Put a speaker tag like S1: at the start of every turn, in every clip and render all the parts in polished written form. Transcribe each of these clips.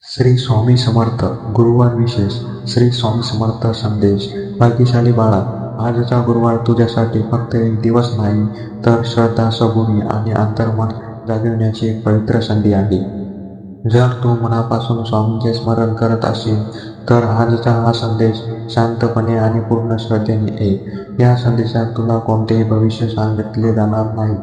S1: श्री स्वामी समर्थ गुरुवार विशेष श्री स्वामी समर्थ संदेश भाग्यशाली बाळा, आजचा गुरुवार तुझ्यासाठी फक्त एक दिवस नाही, तर श्रद्धा, सबुरी आणि अंतर्मन जागविण्याची एक पवित्र संधी आहे. जर तू मनापासून स्वामींचे स्मरण करत असेल तर आजचा हा संदेश शांतपणे आणि पूर्ण श्रद्धेने ऐक. या संदेशात तुला कोणतेही भविष्य सांगितले जाणार नाही,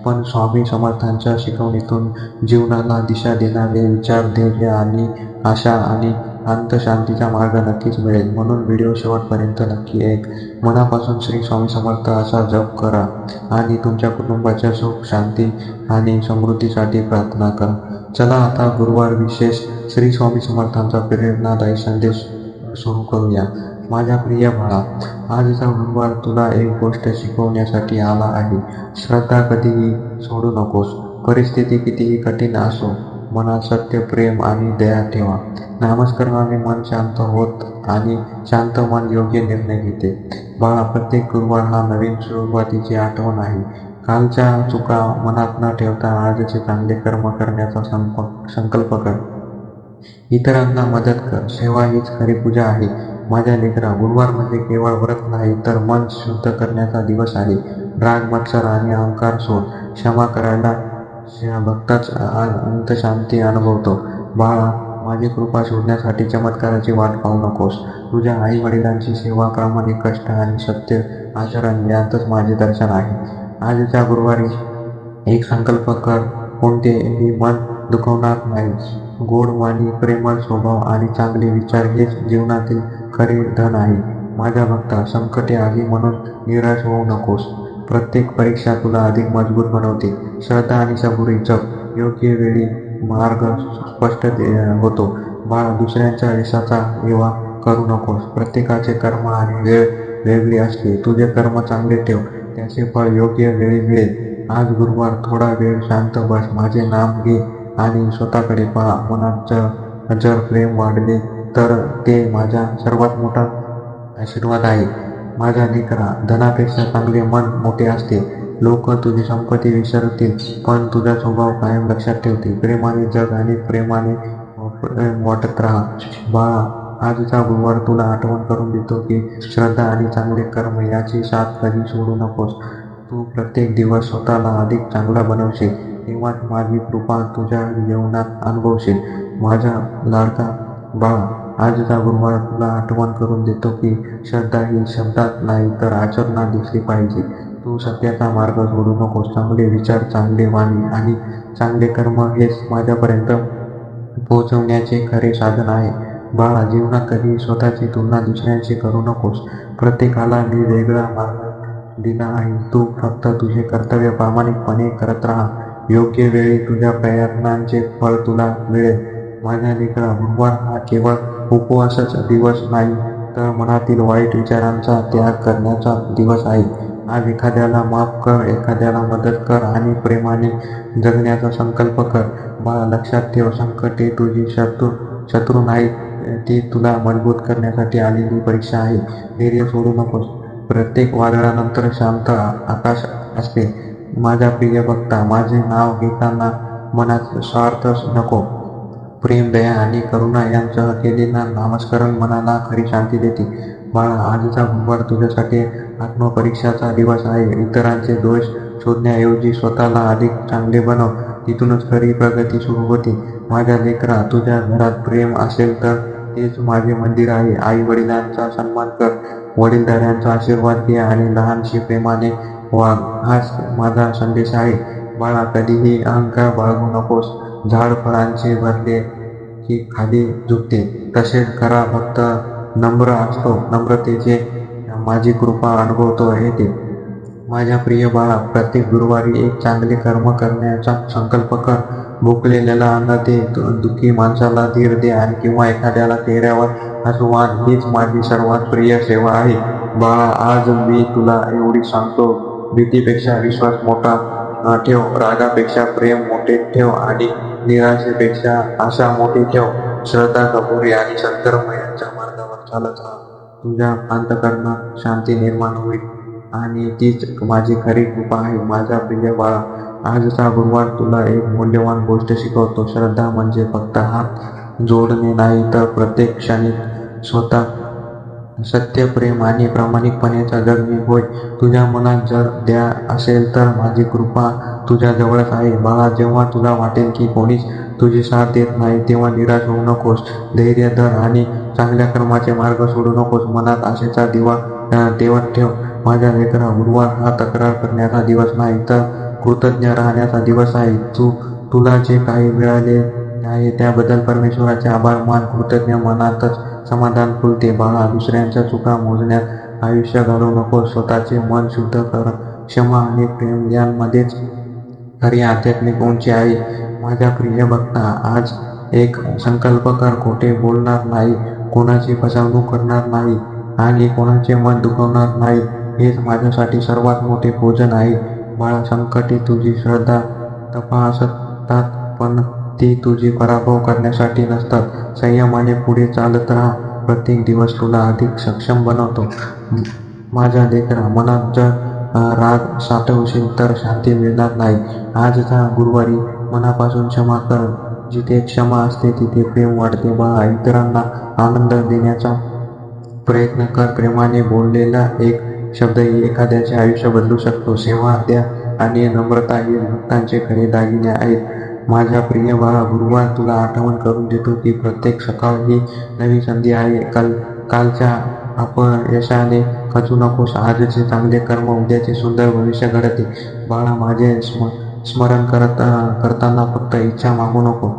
S1: पण स्वामी समर्थांच्या शिकवणीतून जीवनाला दिशा देणारे विचार, धैर्य आणि आशा आणि अंतशांतीचा मार्ग नक्कीच मिळेल. म्हणून व्हिडिओ शेवटपर्यंत नक्की ऐक. मनापासून श्री स्वामी समर्थ असा जप करा आणि तुमच्या कुटुंबाच्या सुख, शांती आणि समृद्धीसाठी प्रार्थना करा. चला आता गुरुवार विशेष श्री स्वामी समर्थांचा प्रेरणादायी संदेश सुरू करूया. माझ्या प्रिय बाळा, आजचा गुरुवार तुला एक गोष्ट शिकवण्यासाठी आला आहे. श्रद्धा कधीही सोडू नकोस. परिस्थिती कितीही कठीण असो, मनात सत्य, प्रेम आणि दया ठेवा. नामस्मरणाने मन शांत होत आणि शांत मन योग्य निर्णय घेते. बाळा, प्रत्येक गुरुवार हा नवीन सुरुवातीची आठवण आहे. कालच्या चुका मनात न ठेवता आजचे चांगले कर्म करण्याचा संकल्प कर. इतरांना मदत कर. सेवा हीच खरी पूजा आहे. माझ्या लेकरा, गुरुवार म्हणजे केवळ व्रत नाही, तर मन शुद्ध करण्याचा दिवस आहे. राग, मत्सर आणि अहंकार सोड. क्षमा करायला भक्तच अंतशांती अनुभवतो. बाळा, माझी कृपा शोधण्यासाठी चमत्काराची वाट पाहू नकोस. तुझ्या आई वडिलांची सेवा, प्रामाणिक कष्ट आणि सत्य आचरण यांतच माझे दर्शन आहे. आजच्या गुरुवारी एक संकल्प कर, कोणतेही मन दुखवणार नाही. गोड वाणी, प्रेमळ स्वभाव आणि चांगले विचार हेच जीवनातील खरे धन आहे. माझ्या भक्ता, संकटे आली म्हणून निराश होऊ नकोस. प्रत्येक परीक्षा तुला अधिक मजबूत बनवते. श्रद्धा आणि सबुरी जप. योग्य वेळी मार्ग स्पष्ट होतो. बाळा, दुसऱ्यांच्या यशाचा हेवा करू नकोस. प्रत्येकाचे कर्म आणि वेळ वेगळी असते. तुझे कर्म चांगले ठेव, त्याचे फळ योग्य वेळी मिळेल. आज गुरुवार थोडा वेळ शांत बस, माझे नाम घे आणि स्वतःकडे पहा. मनात जर प्रेम वाढले तर ते माझा सर्वात मोठा आशीर्वाद आहे. माझ्या लेकरा, धनापेक्षा चांगले मन मोठे असते. लोक तुझी संपत्ती विसरतील, पण तुझा स्वभाव कायम लक्षात ठेवतील. प्रेमाने जग आणि प्रेमाने वाटत राहा. बाळा, आजचा गुरुवार तुला आठवण करून देतो की श्रद्धा आणि चांगले कर्म याची साथ कधी सोडू नकोस. तू प्रत्येक दिवस स्वतःला अधिक चांगला बनवशील, तेव्हाच माझी कृपा तुझ्या जीवनात अनुभवशील. माझा लाडका बाळा, आजचा गुरुवार तुला आठवण करून देतो की श्रद्धा ही शब्दात नाही, तर आचरणात दिसली पाहिजे. तू सत्याचा मार्ग सोडू नकोस. चांगले विचार, चांगले वाणी आणि चांगले कर्म हेच माझ्यापर्यंत पोहोचवण्याचे खरे साधन आहे. बाळा, जीवनात कधी स्वतःची तुलना दुसऱ्यांशी करू नकोस. प्रत्येकाला मी वेगळा मार्ग दिला आहे. तू फक्त तुझे कर्तव्य प्रामाणिकपणे करत राहा. योग्य वेळी तुझ्या प्रयत्नांचे फळ तुला मिळेल. माझ्या लेकरा, गुरुवार हा केवळ उपवासाचा दिवस नाही, तर मनातील वाईट विचारांचा त्याग करण्याचा दिवस आहे. आज एखाद्याला माफ कर, एखाद्याला मदत कर आणि प्रेमाने जगण्याचा संकल्प कर. बाळा, लक्षात ठेव, संकटे तुझी शत्रू नाहीत, ती तुला मजबूत करण्यासाठी आलेली परीक्षा आहे. धैर्य सोडू नकोस. प्रत्येक वादळानंतर शांत आकाश असते. माझा प्रिय भक्ता, माझे नाव घेताना मनात स्वार्थ नको. प्रेम, दया आणि करुणा यांसह केलेला नामस्मरण मनाला खरी शांती देते. बाळा, आजचा गुरुवार तुझ्यासाठी आत्मपरीक्षाचा दिवस आहे. इतरांचे दोष शोधण्याऐवजी स्वतःला अधिक चांगले बनव. तिथूनच खरी प्रगती सुरू होते. माझ्या लेकरा, तुझ्या घरात प्रेम असेल तर तेच माझे मंदिर आहे. आई वडिलांचा सन्मान कर, वडीलधाऱ्यांचा आशीर्वाद घे आणि लहानशी प्रेमाने वाग. हाच माझा संदेश आहे. बाळा, कधीही अहंकार बाळगू नकोस. झाड फळांचे भरले की खाली झुकते, तसेच खरा भक्त नम्र असतो. नम्रतेचे माझी कृपा अनुभवतो येते. माझ्या प्रिय बाळा, प्रत्येक गुरुवारी एक चांगले कर्म करण्याचा संकल्प कर. भुकलेल्याला अन्न दे, दुःखी माणसाला धीर दे आणि किंवा एखाद्याला चेहऱ्यावर हसू आण. हीच माझी सर्वात प्रिय सेवा आहे. बाळा, आज मी तुला एवढी सांगतो, भीतीपेक्षा विश्वास मोठा ठेव, रागापेक्षा प्रेम मोठे ठेव आणि निराशेपेक्षा आशा मोठी ठेव. श्रद्धा, सबुरी आणि सत्कर्म यांच्या मार्गावर चालत राहा. तुझ्या अंतःकरणात शांती निर्माण होईल आणि तीच माझी खरी कृपा आहे. माझा प्रिय बाळा, आजचा गुरुवार तुला एक मौल्यवान गोष्ट शिकवतो. श्रद्धा म्हणजे फक्त हात जोडणे नाही तर प्रत्येक क्षणी स्वतः सत्य, प्रेम आणि प्रामाणिकपणेचा जगणे होय. तुझ्या मनात जर द्या असेल तर माझी कृपा तुझ्या जवळच आहे. बाळा, जेव्हा तुला वाटेल की कोणीच तुझी साथ देत नाही तेव्हा निराश होऊ नकोस. धैर्य धर आणि चांगल्या कर्माचे मार्ग सोडू नकोस. मनात आशेचा दिवा तेवत ठेव. माझ्या लेकरा, गुरुवार हा तक्रार करण्याचा दिवस नाही तर कृतज्ञ राहण्याचा दिवस आहे. तुला जे काही मिळाले आहे त्याबद्दल परमेश्वराचे आभार मान. कृतज्ञ मनातच समाधान फुलते. बाळा, दुसऱ्यांच्या चुका मोजण्यात आयुष्य घालवू नकोस. स्वतःचे मन शुद्ध कर. क्षमा आणि प्रेम यांमध्येच खरी आध्यात्मिक उंची आहे. माझ्या प्रिय भक्ता, आज एक संकल्प कर. खोटे बोलणार नाही, कोणाची फसवणूक करणार नाही आणि कोणाचे मन दुखवणार नाही. हेच माझ्यासाठी सर्वात मोठे भोजन आहे. बाळा, संकटे तुझी श्रद्धा तपासतात, पण ती तुझी पराभव करण्यासाठी नसतात. संयमाने पुढे चालत राहा. प्रत्येक दिवस तुला अधिक सक्षम बनवतो. माझ्या लेकरा, मनात जर राग साठवशील तर शांती मिळणार नाही. आजचा गुरुवारी मनापासून क्षमा कर. जिथे क्षमा असते तिथे प्रेम वाढते. बाळा, इतरांना आनंद देण्याचा प्रयत्न कर. प्रेमाने बोललेला एक शब्दही एखाद्याचे आयुष्य बदलू शकतो. सेवा द्या आणि नम्रता ही भक्तांचे खरे दागिने आहेत. माझ्या प्रिय बाळा, गुरुवार तुला आठवण करून देतो की प्रत्येक सकाळ ही नवी संधी आहे. कालच्या अपयशाने खचू नकोस. आजचे चांगले कर्म उद्याचे सुंदर भविष्य घडते. बाळा, माझे स्मरण करताना फक्त इच्छा मागू नको.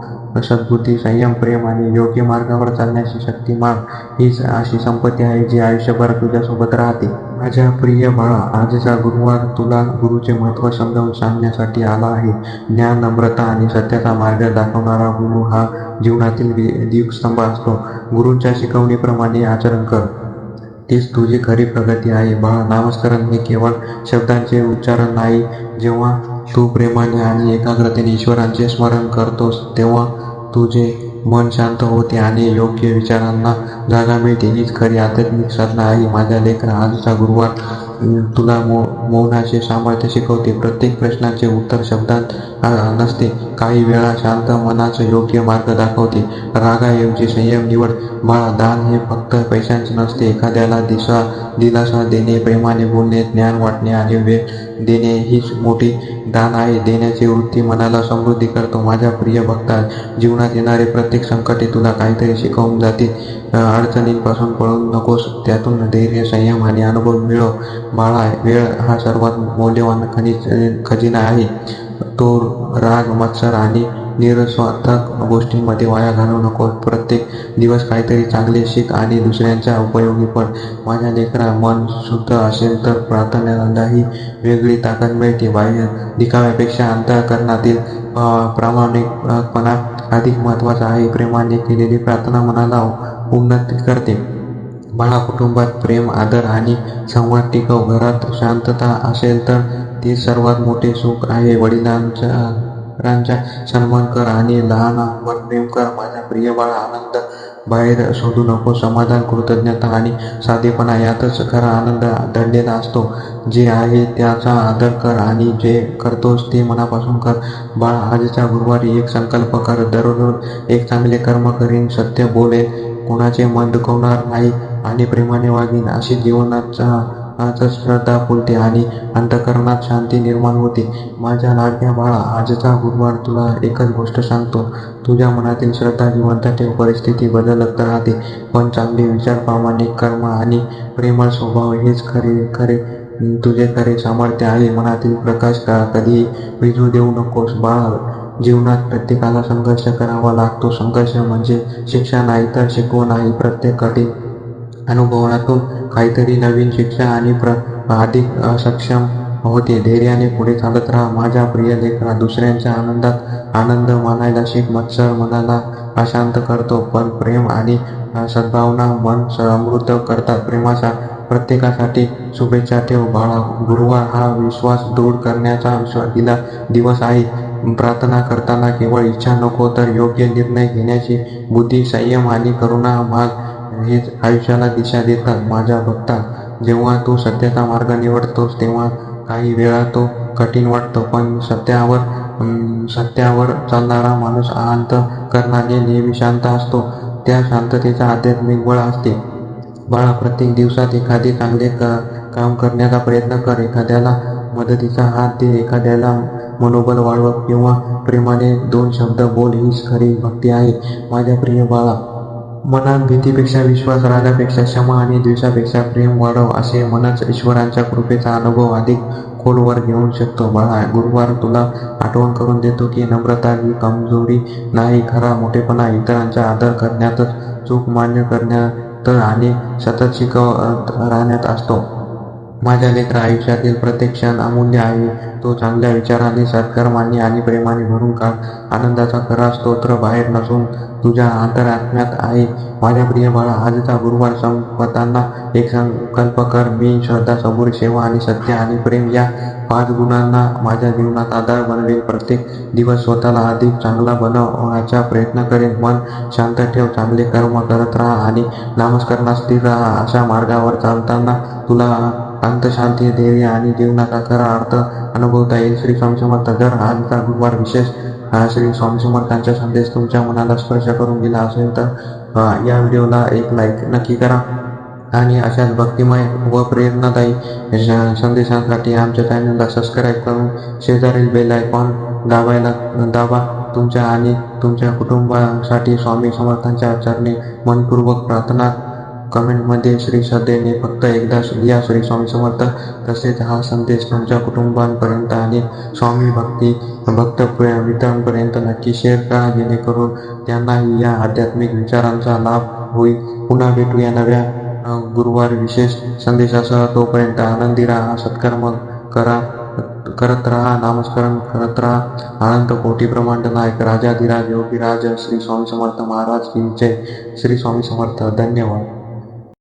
S1: सद्बुद्धी, संयम, प्रेम आणि योग्य मार्गावर चालण्याची शक्ती माग. हीच अशी संपत्ती आहे जी आयुष्यभर तुझ्यासोबत राहते. माझ्या प्रिय बाळा, आजचा गुरुवार तुला गुरुचे महत्त्व समजावून सांगण्यासाठी आला आहे. ज्ञान, नम्रता आणि सत्याचा मार्ग दाखवणारा गुरु हा जीवनातील दीपस्तंभ असतो. गुरूंच्या शिकवणीप्रमाणे आचरण कर, तीच तुझी खरी प्रगती आहे. बाळा, नामस्मरण हे केवळ शब्दांचे उच्चारण नाही. जेव्हा तू प्रेमाने आणि एकाग्रतेने ईश्वरांचे स्मरण करतोस तेव्हा तुझे मन शांत होते आणि योग्य विचारांना जागा मिळते. हीच खरी आध्यात्मिक साधना आहे. माझ्या लेकरा, आजचा गुरुवार तुला मौनाचे सामर्थ्य शिकवते. प्रत्येक प्रश्नाचे उत्तर शब्दात नसते. काही वेळा शांत मनाचं योग्य मार्ग दाखवते. रागाऐवजी संयम निवड. बाळा, दान हे फक्त पैशांचे नसते. एखाद्याला दिलासा देणे, प्रेमाने बोलणे, ज्ञान वाटणे आणि वेळ देणे हीच मोठी दान आहे. देण्याची वृत्ती मनाला समृद्धी करतो. माझ्या प्रिय भक्ता, जीवनात येणारे प्रत्येक संकटे तुला काहीतरी शिकवून जातील. अडचणींपासून पळू नकोस, त्यातून धैर्य, संयम आणि अनुभव मिळव. बाळा, वेळ हा सर्वात मौल्यवान खजिना आहे. तो राग, मत्सर आणि निरस्वार्थक गोष्टींमध्ये वाया घालवू नको. प्रत्येक दिवस काहीतरी चांगले शिक आणि दुसऱ्यांच्या उपयोगी पड. माझ्या लेकरा, मन शुद्ध असेल तर प्रार्थनेलाही वेगळी ताकद मिळते. बाह्य दिखाव्यापेक्षा अंतःकरणातील प्रामाणिकपणा अधिक महत्त्वाचा आहे. प्रेमाने केलेली प्रार्थना मनाला उन्नत करते. बाळा, कुटुंबात प्रेम, आदर आणि संवाद टिकव. घरात शांतता असेल तर ते सर्वात मोठे सुख आहे. वडिलांचा सन्मान कर आणि लहानांवर प्रेम कर. माझ्या प्रिय बाळा, आनंद बाहेर शोधू नको. समाधान, कृतज्ञता आणि साधेपणा यातच खरा आनंद दडलेला असतो. जे आहे त्याचा आदर कर आणि जे करतोस ते मनापासून कर. बाळा, आजच्या गुरुवारी एक संकल्प कर. दररोज एक चांगले कर्म करीन, सत्य बोलेन, कोणाचे मन दुखवणार नाही आणि प्रेमाने वागीन. अशी जीवनाचा श्रद्धा फुलते आणि अंतःकरणात शांती निर्माण होते. माझ्या लाडक्या बाळा, आजचा गुरुवार तुला एकच गोष्ट सांगतो. तुझ्या मनातील श्रद्धा जिवंत ठेव. परिस्थिती बदलत राहते, पण चांगले विचार, प्रामाणिक कर्म आणि प्रेमळ स्वभाव हेच तुझे खरे सामर्थ्य आहे. मनातील प्रकाश कधीही विझू देऊ नकोस. बाळा, जीवनात प्रत्येकाला संघर्ष करावा लागतो. संघर्ष म्हणजे शिक्षा नाही तर शिकवण आहे. प्रत्येक कठीण अनुभवातून काहीतरी नवीन शिक्षा आणि अधिक सक्षम होते. धैर्याने पुढे चालत राहा. माझ्या प्रिय लेकरा, दुसऱ्यांच्या आनंदात आनंद मानायला शिक. मत्सर मनाला अशांत करतो, पण प्रेम आणि सद्भावना मन समृद्ध करतात. प्रेमाचा प्रत्येकासाठी शुभेच्छा ठेव. बाळा, गुरुवार हा विश्वास दृढ करण्याचा दिवस आहे. प्रार्थना करताना केवळ इच्छा नको तर योग्य निर्णय घेण्याची बुद्धी, संयम आणि करुणा माग. हेच आयुष्याला दिशा देतात. माझ्या भक्ता, जेव्हा तू सत्याचा मार्ग निवडतोस तेव्हा काही वेळा तो कठीण वाटतो, पण सत्यावर सत्यावर चालणारा माणूस अंतःकरणाने नेहमी शांत असतो. त्या शांततेचा आध्यात्मिक बळ असते. बाळा, प्रत्येक दिवसात एखादे चांगले काम करण्याचा प्रयत्न कर. एखाद्याला मदतीचा हात दे, एखाद्याला मनोबल वाढव किंवा प्रेमाने 2 शब्द बोल. हीच खरी भक्ती आहे माझ्या प्रिय बाळा. मनात भीतीपेक्षा विश्वास, रागापेक्षा क्षमा आणि द्वेषापेक्षा प्रेम वाढव. असे मनच ईश्वराच्या कृपेचा अनुभव अधिक खोलवर घेऊन शकतो. बाळा, गुरुवार तुला आठवण करून देतो की नम्रता ही कमजोरी नाही. खरा मोठेपणा इतरांचा आदर करण्यातच, चूक मान्य करण्यात आणि सतत शिकवत राहण्यात असतो. माझ्या लेकरा, आयुष्यातील प्रत्येक क्षण अमूल्य आहे. तो चांगल्या विचारांनी, सत्कर्मांनी आणि प्रेमाने भरून काढ. आनंदाचा खरा स्तोत्र बाहेर नसून तुझ्या अंतरात्म्यात आहे. माझ्या प्रिय बाळा, आजचा गुरुवार संपताना एक संकल्प कर. मी श्रद्धा, सबुरी, सेवा आणि सत्य आणि प्रेम या 5 गुणांना माझ्या जीवनात आधार बनवेल. प्रत्येक दिवस स्वतःला अधिक चांगला बनवण्याचा प्रयत्न करेन. मन शांत ठेव, चांगले कर्म करत राहा आणि नामस्मरणात स्थिर राहा. अशा मार्गावर चालताना तुला अंतशांती, धैर्य आणि जीवनाचा खरा अर्थ अनुभवता येईल. श्री स्वामी समर्थ. जर आजचा गुरुवार विशेष श्री स्वामी समर्थांचा संदेश तुमच्या मनाला स्पर्श करून गेला असेल तर या व्हिडिओला एक लाईक नक्की करा आणि अशाच भक्तिमय व प्रेरणादायी संदेशांसाठी आमच्या चॅनलला सबस्क्राईब करून शेजारील बेल आयकॉन दाबा. तुमच्या आणि तुमच्या कुटुंबासाठी स्वामी समर्थांच्या चरणी मनपूर्वक प्रार्थना. कमेंटमध्ये श्री श्रद्धेने फक्त एकदा लिहा श्री स्वामी समर्थ. तसेच हा संदेश तुमच्या कुटुंबांपर्यंत आणि स्वामी भक्त मित्रांपर्यंत नक्की शेअर करा, जेणेकरून त्यांनाही या आध्यात्मिक विचारांचा लाभ होईल. पुन्हा भेटूया नव्या गुरुवार विशेष संदेशासह. तोपर्यंत आनंदी राहा, सत्कर्म करत राहा, नामस्मरण करत राहा. अनंत कोटी ब्रह्मांड नायक राजाधिराज योगीराज श्री स्वामी समर्थ महाराज की जय. श्री स्वामी समर्थ. धन्यवाद.